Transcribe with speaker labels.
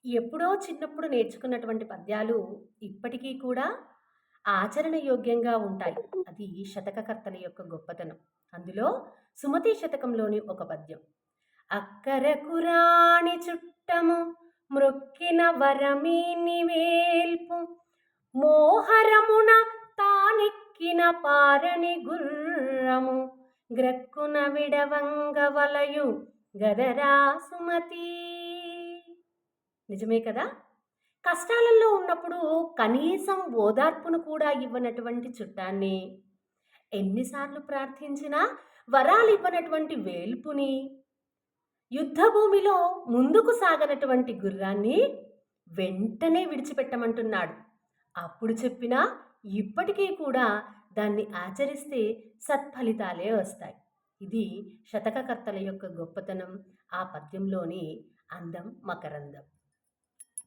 Speaker 1: ఎప్పుడో చిన్నప్పుడు నేర్చుకున్నటువంటి పద్యాలు ఇప్పటికీ కూడా ఆచరణ యోగ్యంగా ఉంటాయి. అది శతకకర్తల యొక్క గొప్పతనం. అందులో సుమతి శతకంలోని ఒక పద్యం. అక్కరకు రాణి చుట్టము మ్రొక్కిన వరమీని వేల్పు మోహరమున తానెక్కిన పారని గుర్రము గ్రక్కున విడవంగ వలయు గదరా సుమతి. నిజమే కదా! కష్టాలలో ఉన్నప్పుడు కనీసం ఓదార్పును కూడా ఇవ్వనటువంటి చుట్టాన్ని, ఎన్నిసార్లు ప్రార్థించినా వరాలివ్వనటువంటి వేల్పుని, యుద్ధభూమిలో ముందుకు సాగనటువంటి గుర్రాన్ని వెంటనే విడిచిపెట్టమంటున్నాడు. అప్పుడు చెప్పినా ఇప్పటికీ కూడా దాన్ని ఆచరిస్తే సత్ఫలితాలే వస్తాయి. ఇది శతకకర్తల యొక్క గొప్పతనం, ఆ పద్యంలోని అందం, మకరందం.